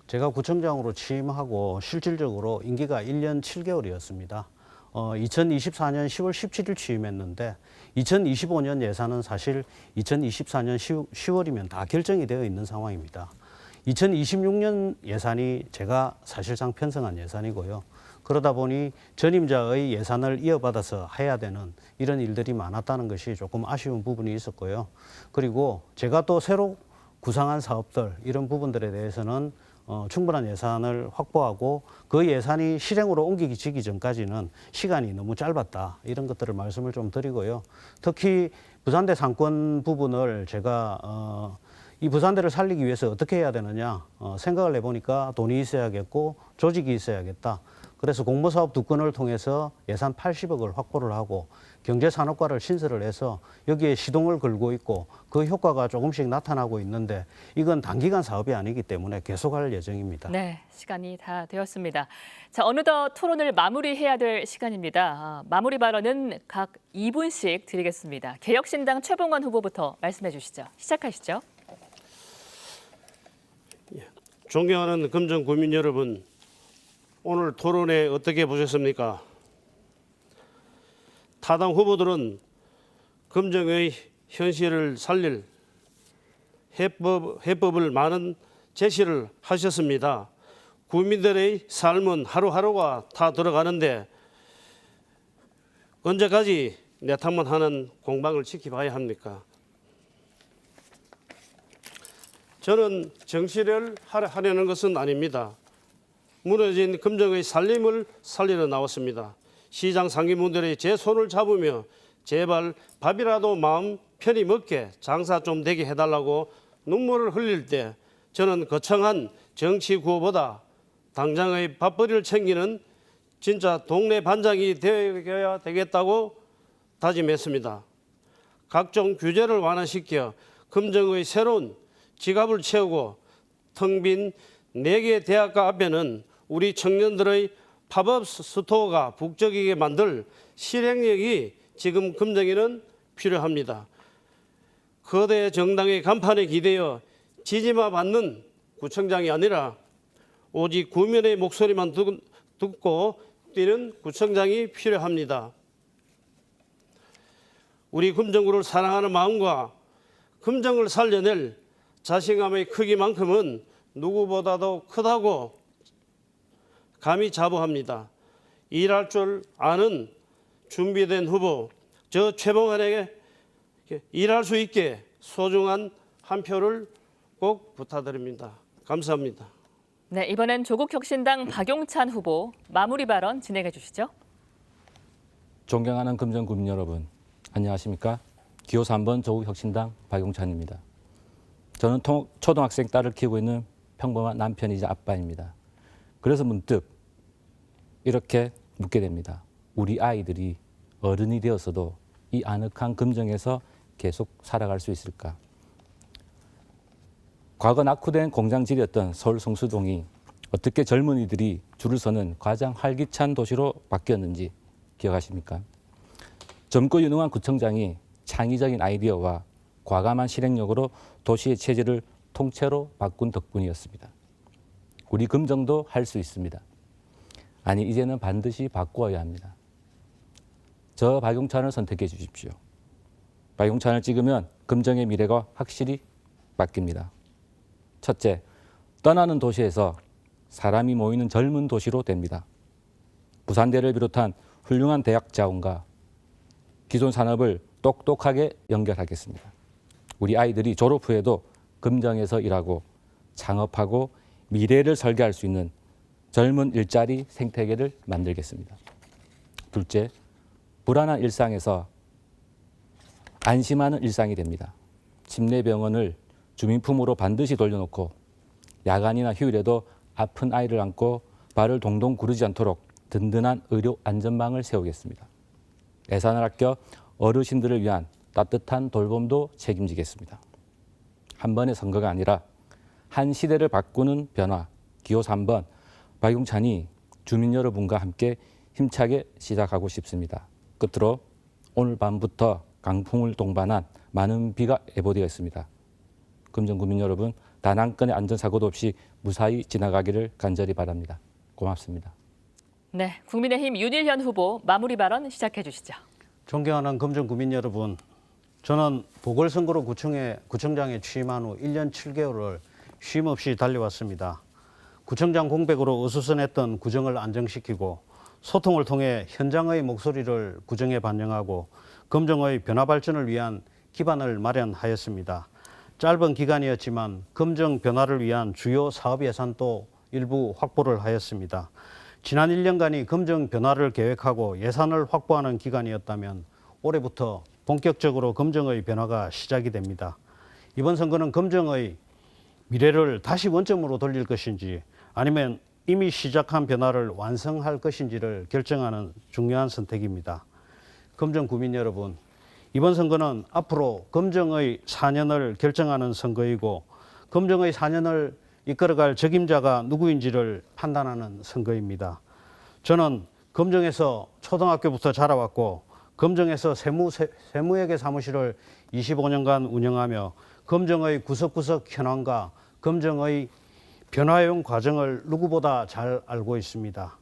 제가 구청장으로 취임하고 실질적으로 임기가 1년 7개월이었습니다. 2024년 10월 17일 취임했는데 2025년 예산은 사실 2024년 10월이면 다 결정이 되어 있는 상황입니다. 2026년 예산이 제가 사실상 편성한 예산이고요. 그러다 보니 전임자의 예산을 이어받아서 해야 되는 이런 일들이 많았다는 것이 조금 아쉬운 부분이 있었고요. 그리고 제가 또 새로 구상한 사업들 이런 부분들에 대해서는 충분한 예산을 확보하고 그 예산이 실행으로 옮기기 전까지는 시간이 너무 짧았다. 이런 것들을 말씀을 좀 드리고요. 특히 부산대 상권 부분을 제가 이 부산대를 살리기 위해서 어떻게 해야 되느냐 생각을 해보니까 돈이 있어야겠고 조직이 있어야겠다. 그래서 공모사업 2건을 통해서 예산 80억을 확보를 하고 경제산업과를 신설을 해서 여기에 시동을 걸고 있고 그 효과가 조금씩 나타나고 있는데 이건 단기간 사업이 아니기 때문에 계속할 예정입니다. 네, 시간이 다 되었습니다. 자, 어느덧 토론을 마무리해야 될 시간입니다. 마무리 발언은 각 2분씩 드리겠습니다. 개혁신당 최봉원 후보부터 말씀해 주시죠. 시작하시죠. 존경하는 금정 구민 여러분, 오늘 토론회 어떻게 보셨습니까? 타당 후보들은 금정의 현실을 살릴 해법을 많은 제시를 하셨습니다. 국민들의 삶은 하루하루가 다 들어가는데 언제까지 내탕만 하는 공방을 지켜봐야 합니까? 저는 정치를 하려는 것은 아닙니다. 무너진 금정의 살림을 살리러 나왔습니다. 시장 상임분들이 제 손을 잡으며 제발 밥이라도 마음 편히 먹게 장사 좀 되게 해달라고 눈물을 흘릴 때 저는 거창한 정치 구호보다 당장의 밥벌이를 챙기는 진짜 동네 반장이 되어야 되겠다고 다짐했습니다. 각종 규제를 완화시켜 금정의 새로운 지갑을 채우고 텅 빈 4개 대학가 앞에는 우리 청년들의 팝업 스토어가 북적이게 만들 실행력이 지금 금정에는 필요합니다. 거대 정당의 간판에 기대어 지지만 받는 구청장이 아니라 오직 구민의 목소리만 듣고 뛰는 구청장이 필요합니다. 우리 금정구를 사랑하는 마음과 금정을 살려낼 자신감의 크기만큼은 누구보다도 크다고 감히 자부합니다. 일할 줄 아는 준비된 후보, 저 최봉환에게 일할 수 있게 소중한 한 표를 꼭 부탁드립니다. 감사합니다. 네, 이번엔 조국혁신당 박용찬 후보 마무리 발언 진행해 주시죠. 존경하는 금정구민 여러분, 안녕하십니까? 기호 3번 조국혁신당 박용찬입니다. 저는 초등학생 딸을 키우고 있는 평범한 남편이자 아빠입니다. 그래서 문득 이렇게 묻게 됩니다. 우리 아이들이 어른이 되어서도 이 아늑한 금정에서 계속 살아갈 수 있을까? 과거 낙후된 공장질이었던 서울 성수동이 어떻게 젊은이들이 줄을 서는 가장 활기찬 도시로 바뀌었는지 기억하십니까? 젊고 유능한 구청장이 창의적인 아이디어와 과감한 실행력으로 도시의 체질을 통째로 바꾼 덕분이었습니다. 우리 금정도 할 수 있습니다. 아니, 이제는 반드시 바꾸어야 합니다. 저 박용찬을 선택해 주십시오. 박용찬을 찍으면 금정의 미래가 확실히 바뀝니다. 첫째, 떠나는 도시에서 사람이 모이는 젊은 도시로 됩니다. 부산대를 비롯한 훌륭한 대학 자원과 기존 산업을 똑똑하게 연결하겠습니다. 우리 아이들이 졸업 후에도 금정에서 일하고 창업하고 미래를 설계할 수 있는 젊은 일자리 생태계를 만들겠습니다. 둘째, 불안한 일상에서 안심하는 일상이 됩니다. 침례병원을 주민품으로 반드시 돌려놓고 야간이나 휴일에도 아픈 아이를 안고 발을 동동 구르지 않도록 든든한 의료 안전망을 세우겠습니다. 예산을 아껴 어르신들을 위한 따뜻한 돌봄도 책임지겠습니다. 한 번의 선거가 아니라 한 시대를 바꾸는 변화, 기호 3번 박용찬이 주민 여러분과 함께 힘차게 시작하고 싶습니다. 끝으로 오늘 밤부터 강풍을 동반한 많은 비가 예보되어 있습니다. 금정 구민 여러분, 단 한 건의 안전사고도 없이 무사히 지나가기를 간절히 바랍니다. 고맙습니다. 네, 국민의힘 윤일현 후보 마무리 발언 시작해 주시죠. 존경하는 금정 구민 여러분, 저는 보궐선거로 구청장에 취임한 후 1년 7개월을 쉼 없이 달려왔습니다. 구청장 공백으로 어수선했던 구정을 안정시키고 소통을 통해 현장의 목소리를 구정에 반영하고 금정의 변화 발전을 위한 기반을 마련하였습니다. 짧은 기간이었지만 금정 변화를 위한 주요 사업 예산도 일부 확보를 하였습니다. 지난 1년간이 금정 변화를 계획하고 예산을 확보하는 기간이었다면 올해부터 본격적으로 금정의 변화가 시작이 됩니다. 이번 선거는 금정의 미래를 다시 원점으로 돌릴 것인지 아니면 이미 시작한 변화를 완성할 것인지를 결정하는 중요한 선택입니다. 금정 구민 여러분, 이번 선거는 앞으로 금정의 4년을 결정하는 선거이고 금정의 4년을 이끌어갈 적임자가 누구인지를 판단하는 선거입니다. 저는 금정에서 초등학교부터 자라왔고 금정에서 세무회계 사무실을 25년간 운영하며 금정의 구석구석 현황과 금정의 변화용 과정을 누구보다 잘 알고 있습니다.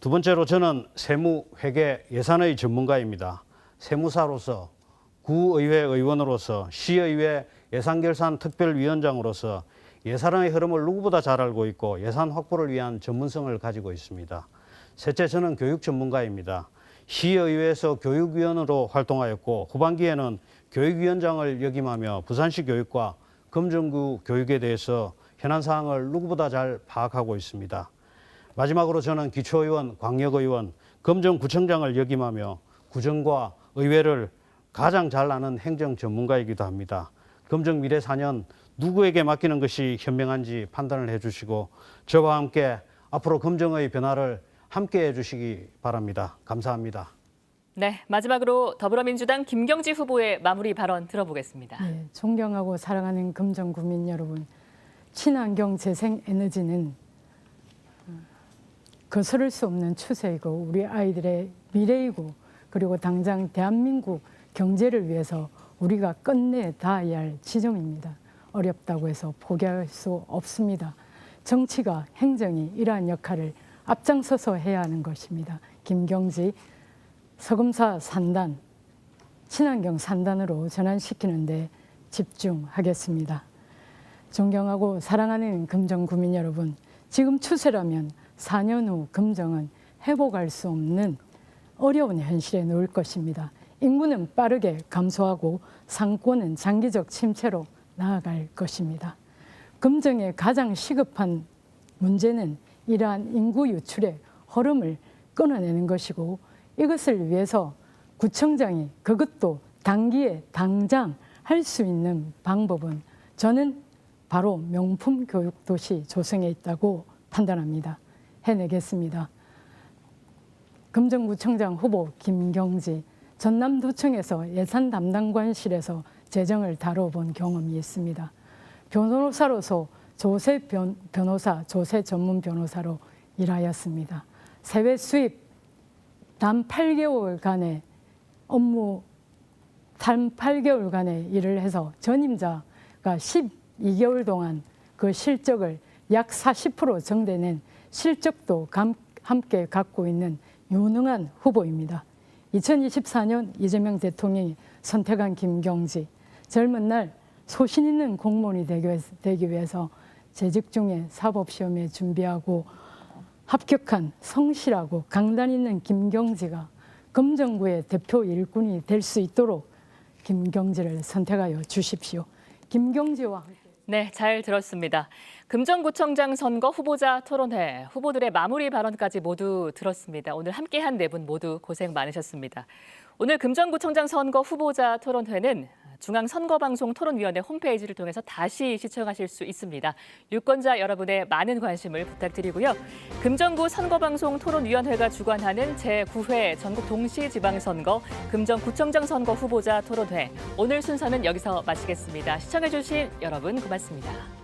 두 번째로 저는 세무회계 예산의 전문가입니다. 세무사로서, 구의회 의원으로서, 시의회 예산결산특별위원장으로서 예산의 흐름을 누구보다 잘 알고 있고 예산 확보를 위한 전문성을 가지고 있습니다. 셋째, 저는 교육 전문가입니다. 시의회에서 교육위원으로 활동하였고 후반기에는 교육위원장을 역임하며 부산시 교육과 금정구 교육에 대해서 현안 사항을 누구보다 잘 파악하고 있습니다. 마지막으로 저는 기초의원, 광역의원, 금정구청장을 역임하며 구정과 의회를 가장 잘 아는 행정 전문가이기도 합니다. 금정 미래 4년 누구에게 맡기는 것이 현명한지 판단을 해주시고 저와 함께 앞으로 금정의 변화를 함께 해주시기 바랍니다. 감사합니다. 네, 마지막으로 더불어민주당 김경지 후보의 마무리 발언 들어보겠습니다. 네, 존경하고 사랑하는 금정 구민 여러분, 친환경 재생 에너지는 거스를 수 없는 추세이고 우리 아이들의 미래이고 그리고 당장 대한민국 경제를 위해서 우리가 끝내 닿아야 할 지점입니다. 어렵다고 해서 포기할 수 없습니다. 정치가, 행정이 이러한 역할을 앞장서서 해야 하는 것입니다. 김경지 서금사 산단, 친환경 산단으로 전환시키는 데 집중하겠습니다. 존경하고 사랑하는 금정 구민 여러분, 지금 추세라면 4년 후 금정은 회복할 수 없는 어려운 현실에 놓일 것입니다. 인구는 빠르게 감소하고 상권은 장기적 침체로 나아갈 것입니다. 금정의 가장 시급한 문제는 이러한 인구 유출의 흐름을 끊어내는 것이고 이것을 위해서 구청장이 그것도 단기에 당장 할 수 있는 방법은 저는 바로 명품 교육도시 조성에 있다고 판단합니다. 해내겠습니다. 금정구청장 후보 김경지, 전남도청에서 예산 담당관실에서 재정을 다뤄본 경험이 있습니다. 변호사로서 조세 변호사, 조세 전문 변호사로 일하였습니다. 세외 수입 단 8개월간의 업무, 단 8개월간의 일을 해서 전임자가 12개월 동안 그 실적을 약 40% 정대는 실적도 함께 갖고 있는 유능한 후보입니다. 2024년 이재명 대통령이 선택한 김경지, 젊은 날 소신 있는 공무원이 되기 위해서 재직 중에 사법시험에 준비하고 합격한 성실하고 강단 있는 김경지가 금정구의 대표 일꾼이 될 수 있도록 김경지를 선택하여 주십시오. 김경지와 함께. 네, 잘 들었습니다. 금정구청장 선거 후보자 토론회, 후보들의 마무리 발언까지 모두 들었습니다. 오늘 함께한 네 분 모두 고생 많으셨습니다. 오늘 금정구청장 선거 후보자 토론회는 중앙선거방송 토론위원회 홈페이지를 통해서 다시 시청하실 수 있습니다. 유권자 여러분의 많은 관심을 부탁드리고요. 금정구 선거방송 토론위원회가 주관하는 제9회 전국 동시지방선거 금정구청장 선거 후보자 토론회. 오늘 순서는 여기서 마치겠습니다. 시청해주신 여러분 고맙습니다.